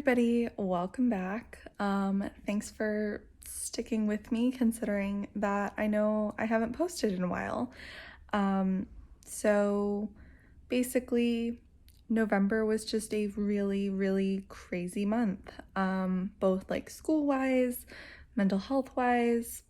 everybody, welcome back. Thanks for sticking with me considering that I know I haven't posted in a while. So basically November was just a really crazy month, both like school-wise, mental health-wise,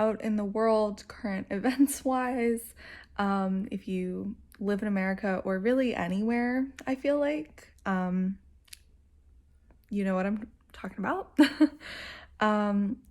out in the world, current events-wise. If you live in America or really anywhere, I feel like, you know what I'm talking about.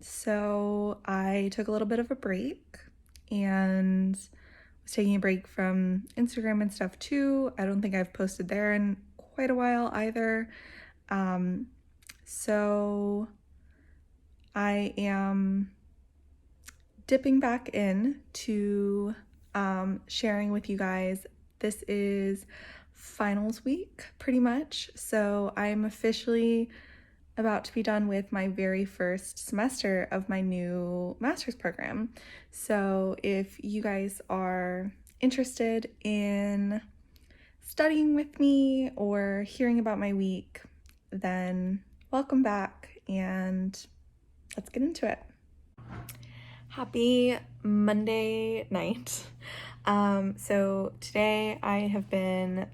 So I took a little bit of a break and was taking a break from Instagram and stuff too. I don't think I've posted there in quite a while either. So I am dipping back in to sharing with you guys. This is finals week pretty much, so I'm officially about to be done with my very first semester of my new master's program. So if you guys are interested in studying with me or hearing about my week, then welcome back and let's get into it. Happy Monday night. So today I have been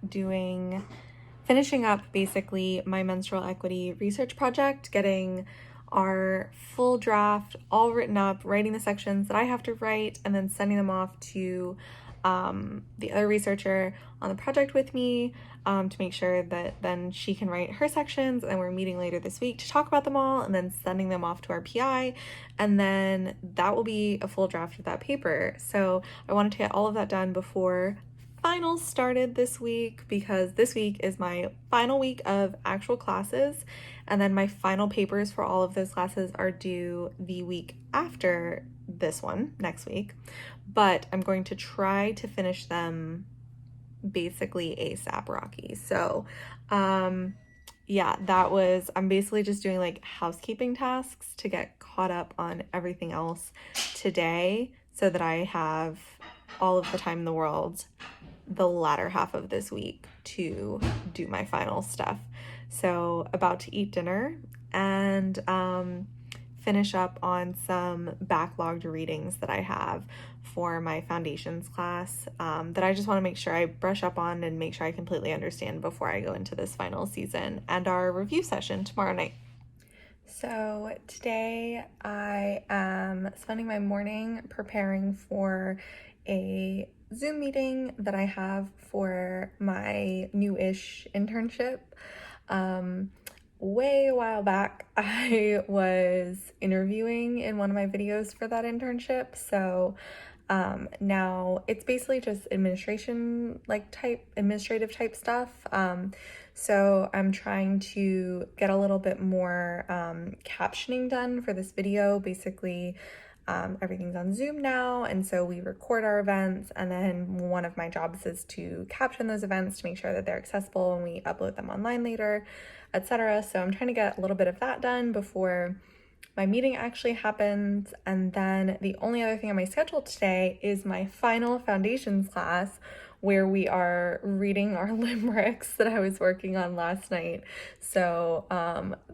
finishing up basically my menstrual equity research project, getting our full draft all written up, writing the sections that I have to write, and then sending them off to the other researcher on the project with me to make sure that then she can write her sections, and we're meeting later this week to talk about them all and then sending them off to our PI, and then that will be a full draft of that paper. So I wanted to get all of that done before finals started this week, because this week is my final week of actual classes, and then my final papers for all of those classes are due the week after this one, next week. But I'm going to try to finish them basically ASAP Rocky. So yeah, I'm basically just doing like housekeeping tasks to get caught up on everything else today so that I have all of the time in the world the latter half of this week to do my final stuff. So about to eat dinner and finish up on some backlogged readings that I have for my foundations class that I just want to make sure I brush up on and make sure I completely understand before I go into this final season and our review session tomorrow night. So today I am spending my morning preparing for a Zoom meeting that I have for my new-ish internship. Way a while back, I was interviewing in one of my videos for that internship. So now it's basically just administrative type stuff. So I'm trying to get a little bit more captioning done for this video. Basically, everything's on Zoom now, and so we record our events, and then one of my jobs is to caption those events to make sure that they're accessible and we upload them online later, etc. So I'm trying to get a little bit of that done before my meeting actually happens. And then the only other thing on my schedule today is my final foundations class, where we are reading our limericks that I was working on last night. So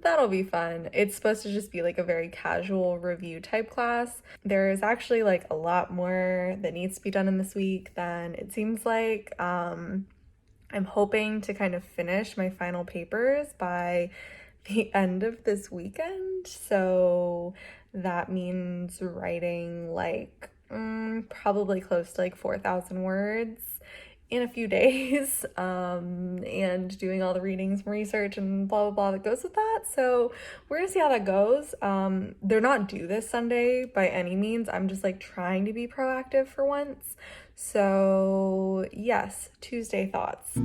that'll be fun. It's supposed to just be like a very casual review type class. There is actually like a lot more that needs to be done in this week than it seems like. I'm hoping to kind of finish my final papers by the end of this weekend. So that means writing like probably close to like 4,000 words in a few days, and doing all the readings and research and blah, blah, blah that goes with that. So we're gonna see how that goes. They're not due this Sunday by any means. I'm just like trying to be proactive for once. So yes, Tuesday thoughts.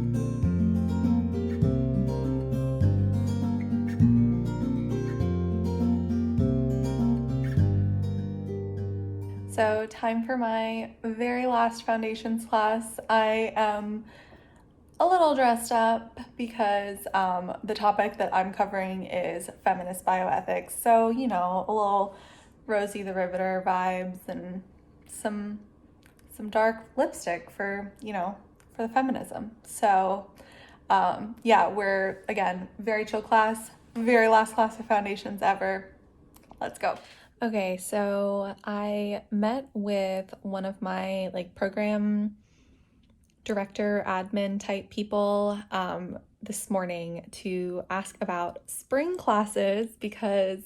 So time for my very last foundations class. I am a little dressed up because the topic that I'm covering is feminist bioethics. So, you know, a little Rosie the Riveter vibes and some dark lipstick for, you know, for the feminism. So Yeah, we're, again, very chill class, very last class of foundations ever. Let's go. Okay, so I met with one of my like program director, admin type people this morning to ask about spring classes because,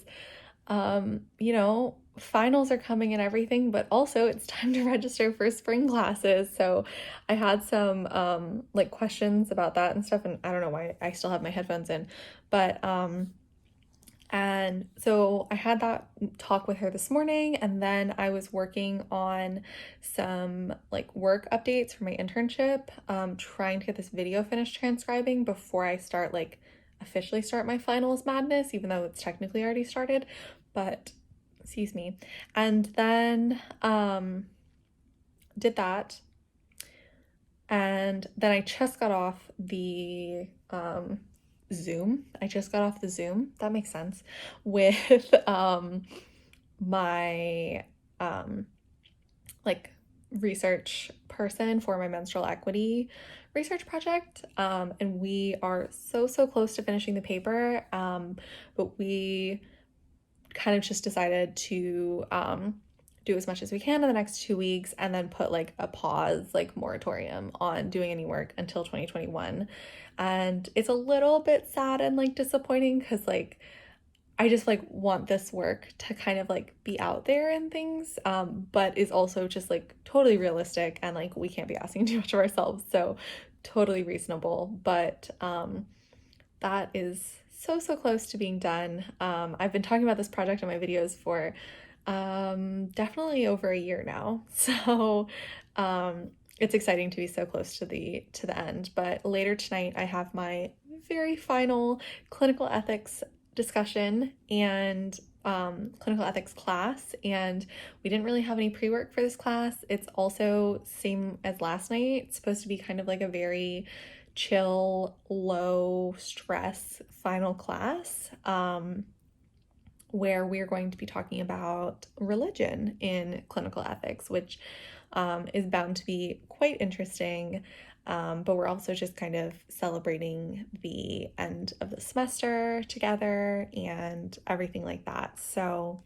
finals are coming and everything, but also it's time to register for spring classes. So I had some like questions about that and stuff, and I don't know why I still have my headphones in, but and so I had that talk with her this morning, and then I was working on some like work updates for my internship, trying to get this video finished transcribing before I start like officially start my finals madness, even though it's technically already started, but excuse me. And then did that. And then I just got off the Zoom. I just got off the Zoom. That makes sense. With my like research person for my menstrual equity research project. And we are so close to finishing the paper. But we kind of just decided to do as much as we can in the next 2 weeks and then put like a pause, like moratorium on doing any work until 2021. And it's a little bit sad and like disappointing because like I just like want this work to kind of like be out there and things, but is also just like totally realistic and like we can't be asking too much of ourselves, so totally reasonable. But that is so close to being done. I've been talking about this project in my videos for definitely over a year now, so it's exciting to be so close to the end. But later tonight I have my very final clinical ethics discussion and clinical ethics class, and we didn't really have any pre-work for this class. It's also same as last night. It's supposed to be kind of like a very chill, low stress final class, where we're going to be talking about religion in clinical ethics, which is bound to be quite interesting. But we're also just kind of celebrating the end of the semester together and everything like that. So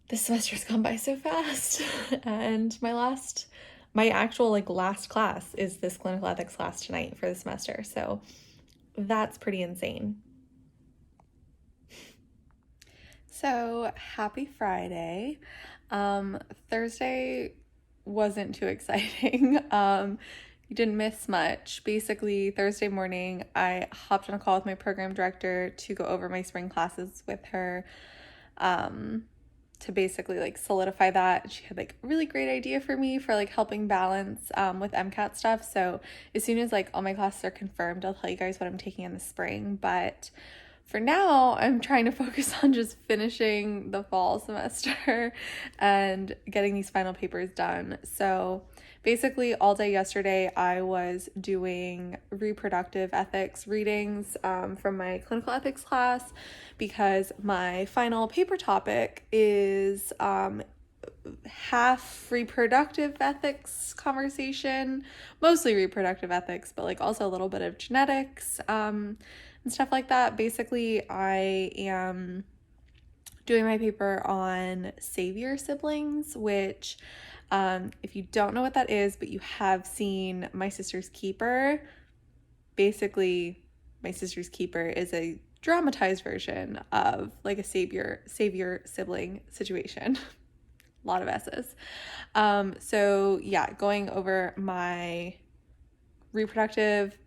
this semester's gone by so fast. And my actual like last class is this clinical ethics class tonight for the semester. So that's pretty insane. So happy Friday. Thursday wasn't too exciting. You didn't miss much. Basically, Thursday morning, I hopped on a call with my program director to go over my spring classes with her, to basically like solidify that. She had like a really great idea for me for like helping balance with MCAT stuff. So as soon as like all my classes are confirmed, I'll tell you guys what I'm taking in the spring. But for now, I'm trying to focus on just finishing the fall semester and getting these final papers done. So basically, all day yesterday, I was doing reproductive ethics readings from my clinical ethics class because my final paper topic is half reproductive ethics conversation, mostly reproductive ethics, but like also a little bit of genetics and stuff like that. Basically, I am doing my paper on savior siblings, which if you don't know what that is, but you have seen My Sister's Keeper, basically My Sister's Keeper is a dramatized version of like a savior sibling situation. A lot of S's. So yeah, going over my reproductive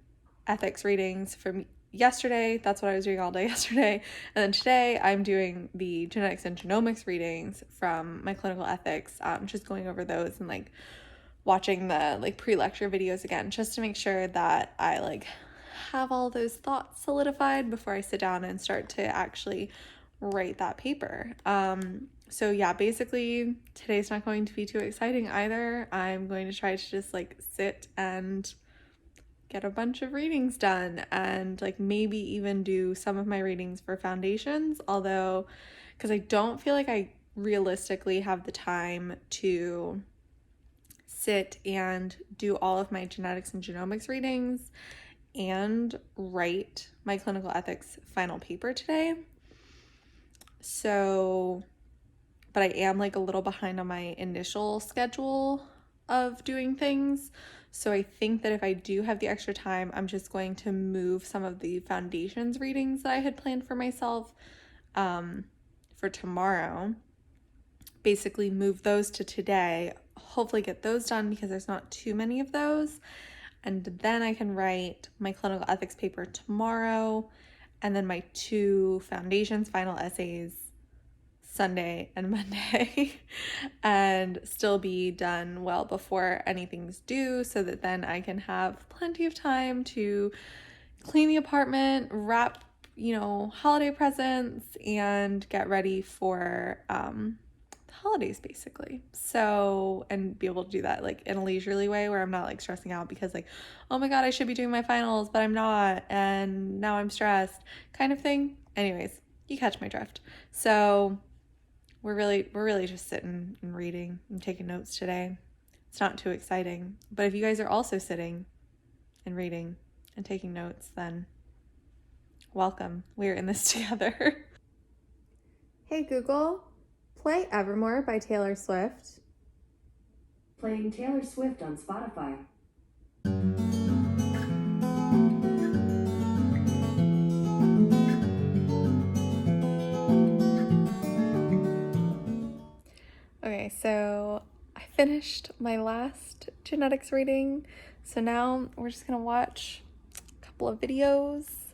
ethics readings from yesterday. That's what I was doing all day yesterday. And then today I'm doing the genetics and genomics readings from my clinical ethics, just going over those and like watching the like pre-lecture videos again, just to make sure that I like have all those thoughts solidified before I sit down and start to actually write that paper. So yeah, basically today's not going to be too exciting either. I'm going to try to just like sit and get a bunch of readings done and like maybe even do some of my readings for foundations, although because I don't feel like I realistically have the time to sit and do all of my genetics and genomics readings and write my clinical ethics final paper today. So, but I am like a little behind on my initial schedule of doing things. So I think that if I do have the extra time, I'm just going to move some of the foundations readings that I had planned for myself for tomorrow. Basically move those to today, hopefully get those done because there's not too many of those. And then I can write my clinical ethics paper tomorrow, and then my 2 foundations final essays Sunday and Monday, and still be done well before anything's due, so that then I can have plenty of time to clean the apartment, wrap, holiday presents, and get ready for holidays basically. So, and be able to do that like in a leisurely way where I'm not like stressing out because like, oh my God, I should be doing my finals, but I'm not, and now I'm stressed kind of thing. Anyways, you catch my drift. So we're really just sitting and reading and taking notes today. It's not too exciting, but if you guys are also sitting and reading and taking notes, then welcome. We're in this together. Hey Google, play Evermore by Taylor Swift. Playing Taylor Swift on Spotify. Okay, so I finished my last genetics reading. So now we're just gonna watch a couple of videos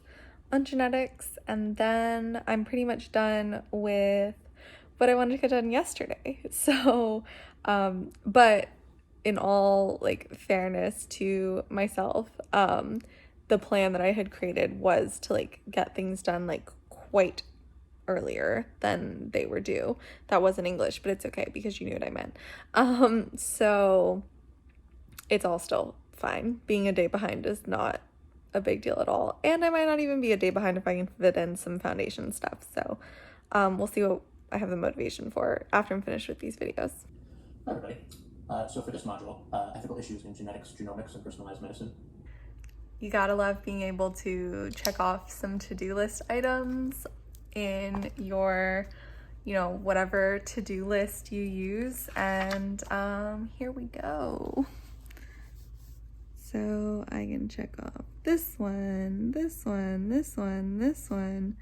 on genetics, and then I'm pretty much done with what I wanted to get done yesterday. So, but in all like fairness to myself, the plan that I had created was to like get things done like quite earlier than they were due. That wasn't English, but it's okay because you knew what I meant. So it's all still fine. Being a day behind is not a big deal at all. And I might not even be a day behind if I can fit in some foundation stuff. So we'll see what I have the motivation for after I'm finished with these videos. Hi everybody. So for this module, ethical issues in genetics, genomics, and personalized medicine. You gotta love being able to check off some to-do list items in your, whatever to-do list you use. And here we go. So I can check off this one, this one, this one, this one.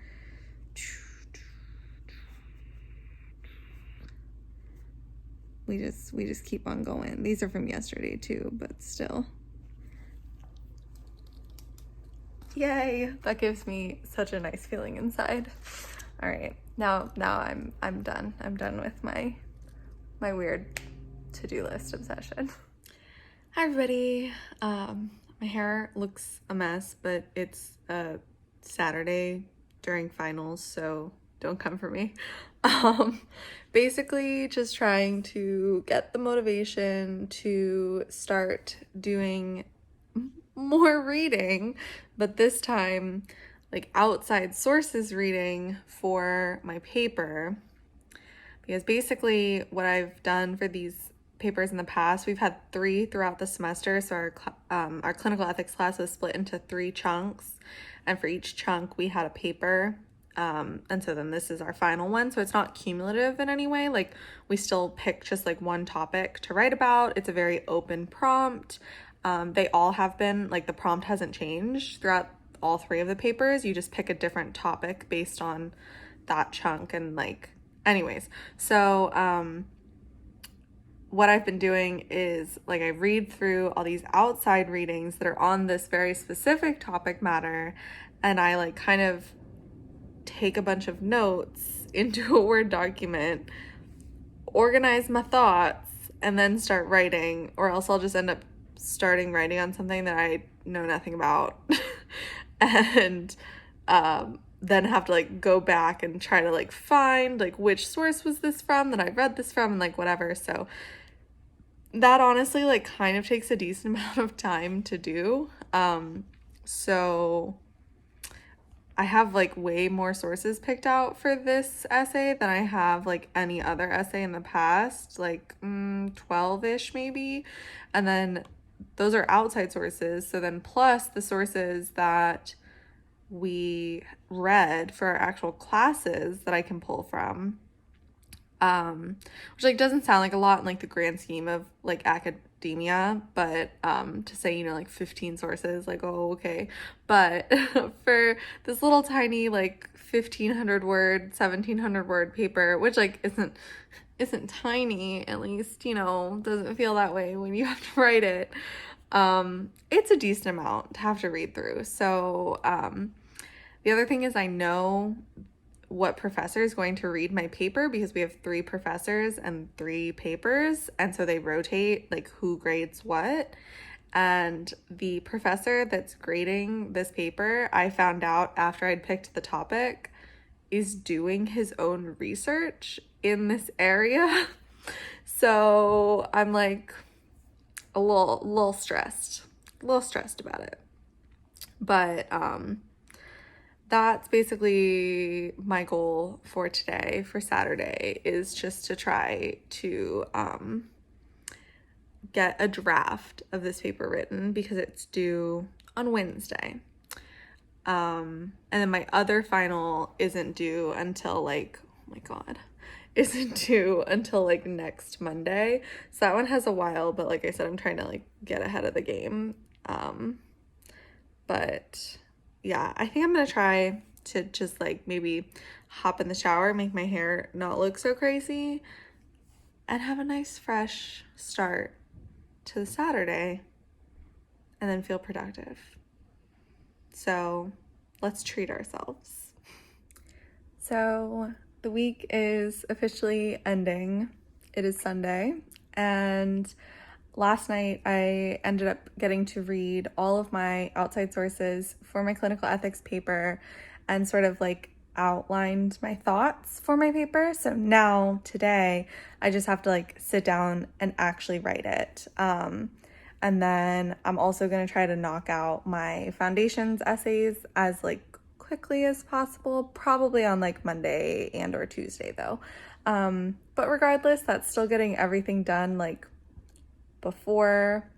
We just keep on going. These are from yesterday too, but still. Yay! That gives me such a nice feeling inside. All right, now I'm done. I'm done with my weird to-do list obsession. Hi everybody. My hair looks a mess, but it's a Saturday during finals, so don't come for me. Basically just trying to get the motivation to start doing more reading, but this time like outside sources reading for my paper, because basically what I've done for these papers in the past, we've had 3 throughout the semester. So our clinical ethics class was split into 3 chunks, and for each chunk we had a paper. And so then this is our final one. So it's not cumulative in any way. Like we still pick just like one topic to write about. It's a very open prompt. They all have been, like the prompt hasn't changed throughout all 3 of the papers. You just pick a different topic based on that chunk. And like, anyways, so, what I've been doing is like I read through all these outside readings that are on this very specific topic matter, and I like kind of take a bunch of notes into a Word document, organize my thoughts, and then start writing, or else I'll just end up starting writing on something that I know nothing about and then have to like go back and try to like find like which source was this from that I read this from and like whatever. So that honestly like kind of takes a decent amount of time to do. So I have like way more sources picked out for this essay than I have like any other essay in the past, like 12-ish maybe. And then those are outside sources. So then plus the sources that we read for our actual classes that I can pull from, which like doesn't sound like a lot in like the grand scheme of like academia, but to say, you know, like 15 sources, like, oh, okay. But for this little tiny like 1,500 word, 1,700 word paper, which like isn't tiny, at least, you know, doesn't feel that way when you have to write it. It's a decent amount to have to read through. So the other thing is I know what professor is going to read my paper because we have 3 professors and 3 papers, and so they rotate like who grades what. And the professor that's grading this paper, I found out after I'd picked the topic, is doing his own research in this area. So I'm like a little stressed about it. But that's basically my goal for today, for Saturday, is just to try to get a draft of this paper written because it's due on Wednesday. And then my other final isn't due until like, oh my God, isn't due until like next Monday. So that one has a while, but like I said, I'm trying to like get ahead of the game. But yeah, I think I'm gonna try to just like maybe hop in the shower, make my hair not look so crazy, and have a nice fresh start to the Saturday, and then feel productive. So let's treat ourselves. So the week is officially ending. It is Sunday, and last night I ended up getting to read all of my outside sources for my clinical ethics paper and sort of like outlined my thoughts for my paper. So now today I just have to like sit down and actually write it. And then I'm also going to try to knock out my foundations essays as like quickly as possible, probably on like Monday and or Tuesday though. But regardless, that's still getting everything done like before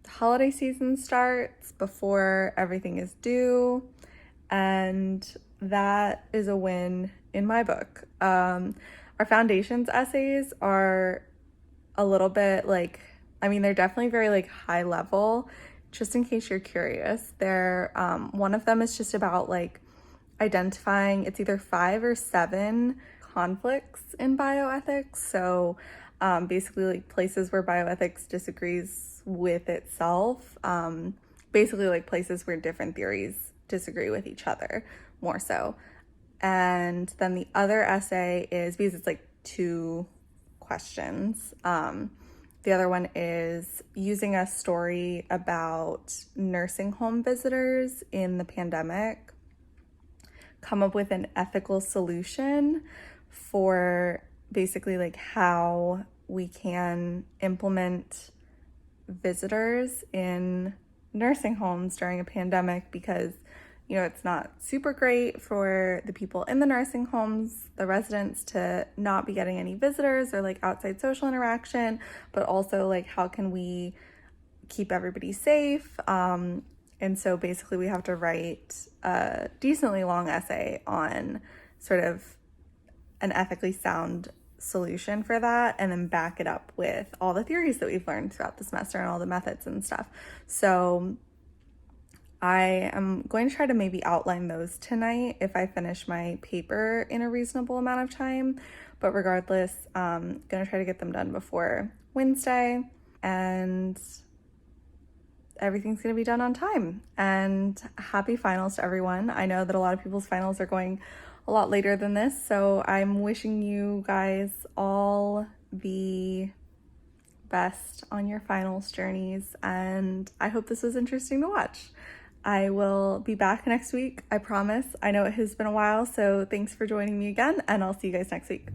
the holiday season starts, before everything is due, and that is a win in my book. Our foundations essays are a little bit like, I mean, they're definitely very like high level. Just in case you're curious, they're one of them is just about like identifying, it's either 5 or 7 conflicts in bioethics. So basically like places where bioethics disagrees with itself, basically like places where different theories disagree with each other more so. And then the other essay is, because it's like 2 questions, the other one is using a story about nursing home visitors in the pandemic, come up with an ethical solution for basically like how we can implement visitors in nursing homes during a pandemic, because you know, it's not super great for the people in the nursing homes, the residents, to not be getting any visitors or like outside social interaction, but also like how can we keep everybody safe? And so basically we have to write a decently long essay on sort of an ethically sound solution for that, and then back it up with all the theories that we've learned throughout the semester and all the methods and stuff. So I am going to try to maybe outline those tonight if I finish my paper in a reasonable amount of time. But regardless, I'm going to try to get them done before Wednesday, and everything's going to be done on time. And happy finals to everyone. I know that a lot of people's finals are going a lot later than this, so I'm wishing you guys all the best on your finals journeys, and I hope this was interesting to watch. I will be back next week, I promise. I know it has been a while, so thanks for joining me again, and I'll see you guys next week.